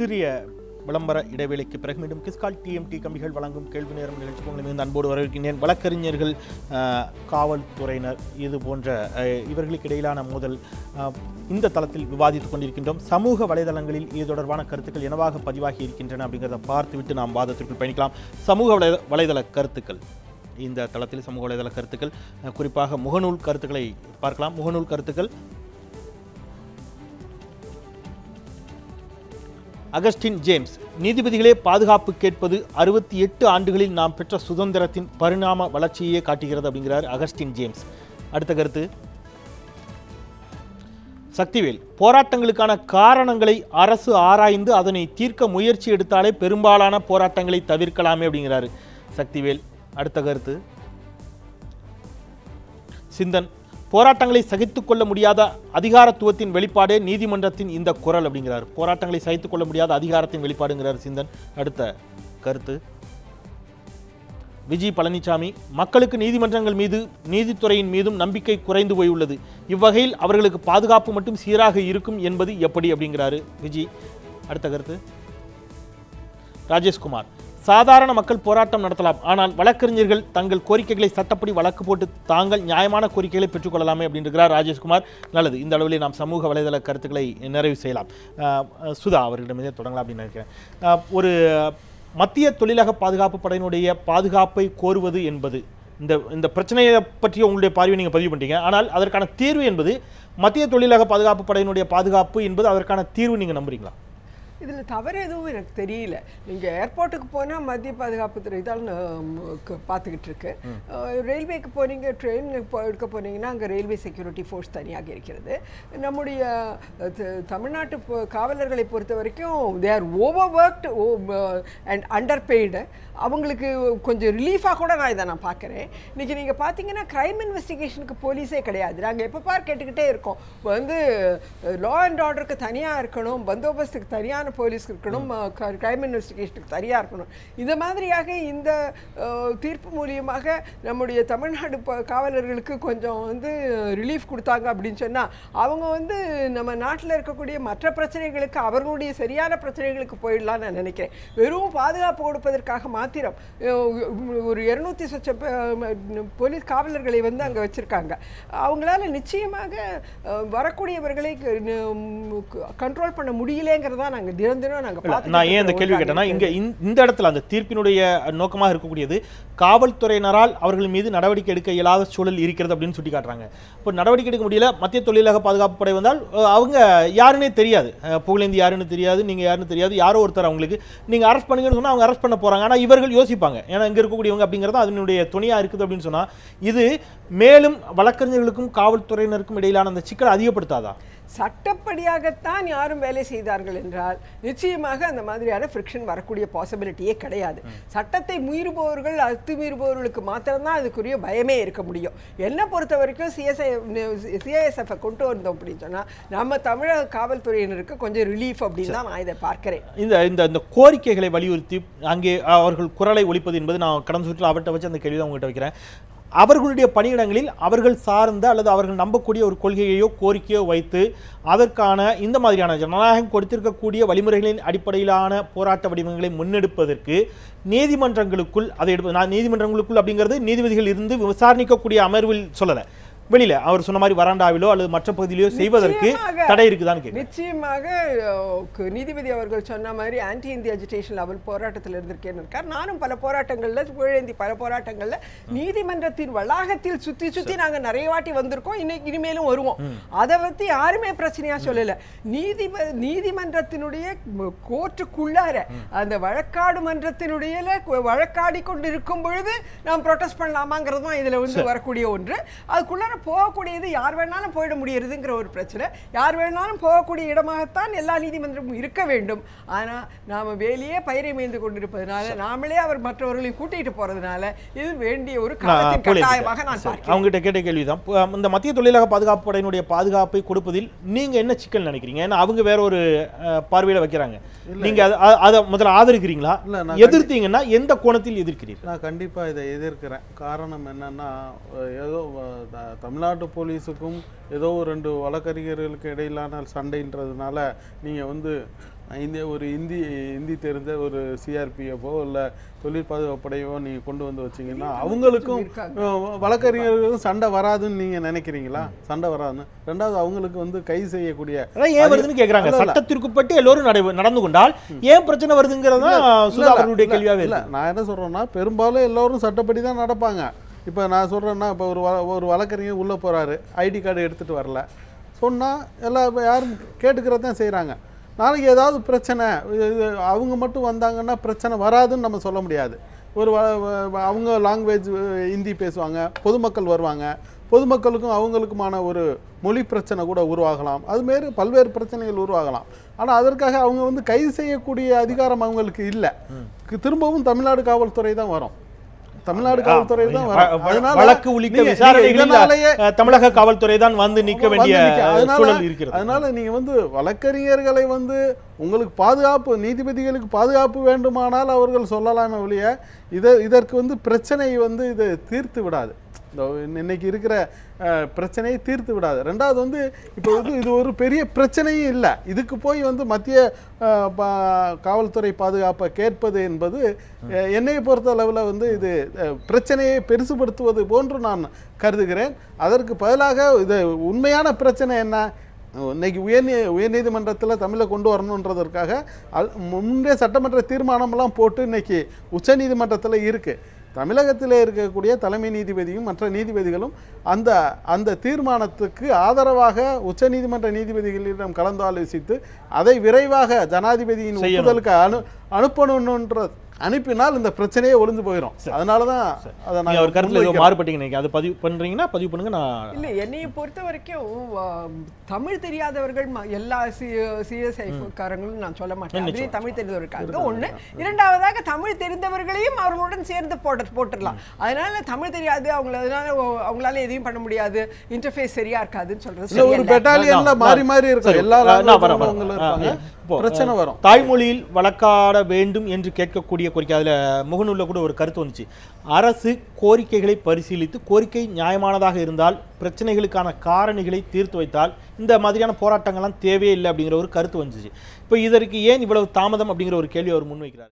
சிறிய விளம்பர இடைவேளைக்கு பிறகு மீண்டும் கிஸ்கால் டிஎம்டி கம்பிகள் வழங்கும் கேள்வி நேரம் நிகழ்ச்சி உங்களை மிகுந்த அன்போடு வரவேற்கின்றேன். வழக்கறிஞர்கள், காவல்துறையினர் இது போன்ற இவர்களுக்கு இடையிலான மோதல் இந்த தளத்தில் விவாதித்துக் கொண்டிருக்கின்றோம். சமூக வலைதளங்களில் இது தொடர்பான கருத்துக்கள் என்னவாக பதிவாகி இருக்கின்றன அப்படிங்கிறத பார்த்துவிட்டு நாம் வாதத்திற்குள் பயணிக்கலாம். சமூக வலைதள கருத்துக்கள், இந்த தளத்தில் சமூக வலைதள கருத்துக்கள், குறிப்பாக முகநூல் கருத்துக்களை பார்க்கலாம். முகநூல் கருத்துக்கள்: அகஸ்டின் ஜேம்ஸ், நீதிபதிகளே பாதுகாப்பு கேட்பது 68 ஆண்டுகளில் நாம் பெற்ற சுதந்திரத்தின் பரிணாம வளர்ச்சியே காட்டுகிறது அப்படிங்கிறார் அகஸ்டின் ஜேம்ஸ். அடுத்த கருத்து சக்திவேல், போராட்டங்களுக்கான காரணங்களை அரசு ஆராய்ந்து அதனை தீர்க்க முயற்சி எடுத்தாலே பெரும்பாலான போராட்டங்களை தவிர்க்கலாமே அப்படிங்கிறாரு சக்திவேல். அடுத்த கருத்து சிந்தன், போராட்டங்களை சகித்துக் கொள்ள முடியாத அதிகாரத்துவத்தின் வெளிப்பாடே நீதிமன்றத்தின் இந்த குரல் அப்படிங்கிறார். போராட்டங்களை சகித்துக் கொள்ள முடியாத அதிகாரத்தின் வெளிப்பாடுங்கிறார் சிந்தன். அடுத்த கருத்து விஜி பழனிசாமி, மக்களுக்கு நீதிமன்றங்கள் மீது நீதித்துறையின் மீதும் நம்பிக்கை குறைந்து போயுள்ளது. இவ்வகையில் அவர்களுக்கு பாதுகாப்பு மட்டும் சீராக இருக்கும் என்பது எப்படி அப்படிங்கிறாரு விஜி. அடுத்த கருத்து ராஜேஷ்குமார், சாதாரண மக்கள் போராட்டம் நடத்தலாம், ஆனால் வழக்கறிஞர்கள் தங்கள் கோரிக்கைகளை சட்டப்படி வழக்கு போட்டு தாங்கள் நியாயமான கோரிக்கைகளை பெற்றுக்கொள்ளலாமே அப்படின்றார் ராஜேஷ்குமார். நல்லது, இந்த அளவிலே நாம் சமூக வலைதள கருத்துக்களை நிறைவு செய்யலாம். சுதா அவர்களிடமே தொடங்கலாம் அப்படின்னு நினைக்கிறேன். ஒரு மத்திய தொழிலக பாதுகாப்பு படையினுடைய பாதுகாப்பை கோருவது என்பது இந்த பிரச்சனையை பற்றி உங்களுடைய பார்வையை நீங்கள் பதிவு பண்ணிட்டீங்க. ஆனால் அதற்கான தீர்வு என்பது மத்திய தொழிலக பாதுகாப்பு படையினுடைய பாதுகாப்பு என்பது அதற்கான தீர்வு நீங்கள் நம்புறீங்களா? இதில் தவறு எதுவும் எனக்கு தெரியல. நீங்கள் ஏர்போர்ட்டுக்கு போனால் மத்திய பாதுகாப்புத்துறை தான் பார்த்துக்கிட்டு இருக்கு. ரயில்வேக்கு போனீங்க, ட்ரெயின் எடுக்க போனீங்கன்னா அங்கே ரயில்வே செக்யூரிட்டி ஃபோர்ஸ் தனியாக இருக்கிறது. நம்முடைய தமிழ்நாட்டு காவலர்களை பொறுத்த வரைக்கும் they are over worked and under paid. அவங்களுக்கு கொஞ்சம் ரிலீஃபாக கூட நான் பார்க்குறேன். இன்றைக்கி நீங்கள் பார்த்தீங்கன்னா க்ரைம் இன்வெஸ்டிகேஷனுக்கு போலீஸே கிடையாது. நாங்கள் எப்போ கேட்டுக்கிட்டே இருக்கோம், லா அண்ட் ஆர்டருக்கு தனியாக இருக்கணும், பந்தோபஸ்துக்கு தனியான போலீஸ் இருக்கணும், க்ரைம் இன்வெஸ்டிகேஷனுக்கு தனியாக இருக்கணும். இந்த மாதிரியாக இந்த தீர்ப்பு மூலியமாக நம்முடைய தமிழ்நாடு காவலர்களுக்கு கொஞ்சம் ரிலீஃப் கொடுத்தாங்க அப்படின்னு சொன்னால் அவங்க நம்ம நாட்டில் இருக்கக்கூடிய மற்ற பிரச்சனைகளுக்கு, அவர்களுடைய சரியான பிரச்சனைகளுக்கு போயிடலான்னு நான் நினைக்கிறேன். வெறும் பாதுகாப்பு கொடுப்பதற்காக மாத்திரம் ஒரு 200 சொச்ச போலீஸ் காவலர்களை அங்கே வச்சிருக்காங்க. அவங்களால நிச்சயமாக வரக்கூடியவர்களை கண்ட்ரோல் பண்ண முடியலங்கிறதா நாங்கள் தினம் நாங்கள். நான் ஏன் இந்த கேள்வி கேட்டேன்னா, இங்க இந்த இடத்துல அந்த தீர்ப்பினுடைய நோக்கமாக இருக்கக்கூடியது காவல்துறையினரால் அவர்கள் மீது நடவடிக்கை எடுக்க இயலாத சூழல் இருக்கிறது அப்படின்னு சுட்டி காட்டுறாங்க. இப்போ நடவடிக்கை எடுக்க முடியல, மத்திய தொழிலக பாதுகாப்பு படை வந்தால் அவங்க யாருன்னே தெரியாது, புகழேந்தி யாருன்னு தெரியாது, நீங்க யாருன்னு தெரியாது, யாரோ ஒருத்தர் அவங்களுக்கு நீங்க அரெஸ்ட் பண்ணுங்கன்னு சொன்னா அவங்க அரெஸ்ட் பண்ண போறாங்க. ஆனா இவர்கள் யோசிப்பாங்க, ஏன்னா இங்க இருக்கக்கூடியவங்க அப்படிங்கிறது அதனுடைய துணையா இருக்குது அப்படின்னு சொன்னா இது மேலும் வழக்கறிஞர்களுக்கும் காவல்துறையினருக்கும் இடையிலான அந்த சிக்கல் அதிகப்படுத்தாதா? சட்டப்படியாகத்தான் யாரும் வேலை செய்தார்கள் என்றால் நிச்சயமாக அந்த மாதிரியான ஃப்ரிக்ஷன் வரக்கூடிய பாசிபிலிட்டியே கிடையாது. சட்டத்தை மீறுபவர்கள், அத்துமீறுபவர்களுக்கு மாத்திரம்தான் அதுக்குரிய பயமே இருக்க முடியும். என்னை பொறுத்த வரைக்கும் சிஐஎஸ்எஃப் கொண்டு வந்தோம் அப்படின்னு சொன்னால் நம்ம தமிழக காவல்துறையினருக்கு கொஞ்சம் ரிலீஃப் அப்படின்னு தான் நான் இதை பார்க்கிறேன். இந்த கோரிக்கைகளை வலியுறுத்தி அங்கே அவர்கள் குரலை ஒலிப்பது என்பது நான் கடந்த சுற்றில் அவர்கிட்ட வச்சு அந்த கேள்வி தான் உங்கள்கிட்ட வைக்கிறேன். அவர்களுடைய பணியிடங்களில் அவர்கள் சார்ந்த அல்லது அவர்கள் நம்பக்கூடிய ஒரு கொள்கையோ கோரிக்கையோ வைத்து அதற்கான இந்த மாதிரியான ஜனநாயகம் கொடுத்திருக்கக்கூடிய வழிமுறைகளின் அடிப்படையிலான போராட்ட வடிவங்களை முன்னெடுப்பதற்கு நீதிமன்றங்களுக்குள் அதை நான் நீதிமன்றங்களுக்குள் அப்படிங்கிறது நீதிபதிகள் இருந்து விசாரணிக்கக்கூடிய அமர்வில் சொல்லலை, வெளியில அவர் சொன்ன மாதிரி வராண்டாவிலோ அல்லது மற்ற பகுதியிலோ செய்வதற்கு தடை இருக்குதான்னு கேட்க. நிச்சயமாக நீதிபதி அவர்கள் சொன்ன மாதிரி ஆன்டி இந்திய அஜிடேஷன் லெவல் போராட்டத்தில் இருந்திருக்கேன். நானும் பல போராட்டங்கள்ல, புகழேந்தி பல போராட்டங்கள்ல நீதிமன்றத்தின் வளாகத்தில் சுத்தி நாங்க நிறைய வாட்டி வந்திருக்கோம், இனிமேலும் வருவோம். அதை பத்தி யாருமே பிரச்சனையா சொல்லல. நீதிமன்றத்தினுடைய கோர்ட்டுக்குள்ளார அந்த வழக்காடு மன்றத்தினுடைய வழக்காடி கொண்டு இருக்கும் பொழுது நாம் ப்ரொடெஸ்ட் பண்ணலாமாங்கிறது தான் இதுல வரக்கூடிய ஒன்று. அதுக்குள்ள போகக்கூடியது யார் வேணாலும் போயிட முடியறதுங்கிற ஒரு பிரச்சனை. யார் வேணாலும் போகக்கூடிய இடமாகத்தான் எல்லா நீதிமன்றமும் இருக்க வேண்டும். ஆனா நாம வேலையே பயிரை மேய்ந்து கொண்டிருப்பதனால, நாமளே அவர் மற்றவர்களை கூட்டிட்டு போறதுனால இது வேண்டிய ஒரு காலத்தின் கட்டாயமாக நான் பார்க்கிறேன். அவங்ககிட்ட கேட்ட கேள்விதான், இந்த மத்திய தொழிலக பாதுகாப்பு படையினுடைய பாதுகாப்பை கொடுப்பதில் நீங்க என்ன சிக்கல் நினைக்கிறீங்க? ஏன்னா அவங்க வேற ஒரு பார்வையில வைக்கிறாங்க, நீங்க அதை முதல்ல ஆதரிக்கிறீங்களா? எதிர்த்தீங்கன்னா எந்த கோணத்தில் எதிர்க்கிறீர்கள்? நான் கண்டிப்பா இதை எதிர்க்கிறேன். காரணம் என்னன்னா, ஏதோ தமிழ்நாட்டு போலீஸுக்கும் ஏதோ 2 வழக்கறிஞர்களுக்கு இடையிலான சண்டைன்றதுனால நீங்கள் ஒரு இந்தி தெரிஞ்ச ஒரு சிஆர்பிஎஃபோ இல்லை தொழில் பாதுகாப்படையோ நீங்கள் கொண்டு வந்து வச்சிங்கன்னா அவங்களுக்கும் வழக்கறிஞர்களுக்கும் சண்டை வராதுன்னு நீங்கள் நினைக்கிறீங்களா? சண்டை வராதுன்னு. ரெண்டாவது அவங்களுக்கு வந்து கைது செய்யக்கூடிய ஏன் வருதுன்னு கேட்குறாங்க. சட்டத்திற்குட்பட்டு எல்லோரும் நடந்து கொண்டால் ஏன் பிரச்சனை வருதுங்கிறது அவர்களுடைய கேள்வியாகவே இல்லை. நான் என்ன சொல்கிறேன்னா, பெரும்பாலும் எல்லோரும் சட்டப்படி தான் நடப்பாங்க. இப்போ நான் சொல்கிறேன்னா, இப்போ ஒரு வழக்கறிஞர் உள்ளே போகிறாரு, ஐடி கார்டு எடுத்துகிட்டு வரல சொன்னால் எல்லாம் யாரும் கேட்டுக்கிறது தான் செய்கிறாங்க. நாளைக்கு ஏதாவது பிரச்சனை அவங்க மட்டும் வந்தாங்கன்னா பிரச்சனை வராதுன்னு நம்ம சொல்ல முடியாது. அவங்க லாங்குவேஜ் ஹிந்தி பேசுவாங்க, பொதுமக்கள் வருவாங்க, பொதுமக்களுக்கும் அவங்களுக்குமான ஒரு மொழி பிரச்சனை கூட உருவாகலாம். அதுமாரி பல்வேறு பிரச்சனைகள் உருவாகலாம். ஆனால் அதற்காக அவங்க வந்து கைது செய்யக்கூடிய அதிகாரம் அவங்களுக்கு இல்லை. திரும்பவும் தமிழ்நாடு காவல்துறை தான் வரும். தமிழ்நாடு காவல்துறை தான் வழக்கு உள்ளிட்ட விசாரணைகளில் தமிழக காவல்துறை தான் வந்து நிற்க வேண்டிய சூழல் இருக்கிறது. அதனால நீங்க வந்து வழக்கறிஞர்களை வந்து உங்களுக்கு பாதுகாப்பு, நீதிபதிகளுக்கு பாதுகாப்பு வேண்டுமானால் அவர்கள் சொல்லலாமே ஒழிய இதற்கு வந்து பிரச்சனை வந்து இது தீர்த்து விடாது. இன்னைக்கு இருக்கிற பிரச்சனையை தீர்த்து விடாது. ரெண்டாவது வந்து இப்போ வந்து இது ஒரு பெரிய பிரச்சனையும் இல்லை. இதுக்கு போய் வந்து மத்திய காவல்துறை பாதுகாப்பை கேட்பது என்பது என்னை பொறுத்த அளவில் வந்து இது பிரச்சனையை பெருசுபடுத்துவது போன்று நான் கருதுகிறேன். அதற்கு பதிலாக இது உண்மையான பிரச்சனை என்ன, இன்னைக்கு உயர்நீதிமன்றத்தில் தமிழை கொண்டு வரணுன்றதற்காக முன்னே சட்டமன்ற தீர்மானமெல்லாம் போட்டு இன்னைக்கு உச்ச நீதிமன்றத்தில் இருக்குது. தமிழகத்தில் இருக்கக்கூடிய தலைமை நீதிபதியும் மற்ற நீதிபதிகளும் அந்த தீர்மானத்துக்கு ஆதரவாக உச்ச நீதிமன்ற நீதிபதிகளிடம் கலந்தாலோசித்து அதை விரைவாக ஜனாதிபதியின் ஒப்புதலுக்கு அனுப்பணுன்ற அனுப்பினால் இந்த பிரச்சனையே ஒளிஞ்சு போயிடும். அதனாலதான் அதை நான் ஒரு கருத்துல மாறுபட்டீங்க. அதை பதிவு பண்றீங்கன்னா பதிவு பண்ணுங்க. நான் இல்லை, என்னையை பொறுத்த வரைக்கும் தமிழ் தெரியாதவர்கள் எல்லா சிஎஸ்ஐக்காரங்களும் நான் சொல்ல மாட்டேன். அதுலேயும் தமிழ் தெரிந்தவர்களுக்காக ஒன்று. இரண்டாவதாக தமிழ் தெரிந்தவர்களையும் அவர்களுடன் சேர்ந்து போட்டுடலாம். அதனால தமிழ் தெரியாது அவங்களால எதையும் பண்ண முடியாது, இன்டர்ஃபேஸ் சரியா இருக்காதுன்னு சொல்றது ஒரு பெட்டாலியன்ல மாறி மாறி இருக்கும். எல்லா பிரச்சனை வரும். தாய்மொழியில் வழக்காட வேண்டும் என்று கேட்கக்கூடிய கோரிக்கை, அதுல முகநூல்ல கூட ஒரு கருத்து வந்துச்சு. அரசு கோரிக்கைகளை பரிசீலித்து கோரிக்கை நியாயமானதாக இருந்தால் பிரச்சனைகளுக்கான காரணிகளை தீர்த்து வைத்தால் இந்த மாதிரியான போராட்டங்கள்லாம் தேவையே இல்லை அப்படிங்கிற ஒரு கருத்து வந்துச்சு. இப்போ இதற்கு ஏன் இவ்வளவு தாமதம் அப்படிங்கிற ஒரு கேள்வி அவர் முன்வைக்கிறார்.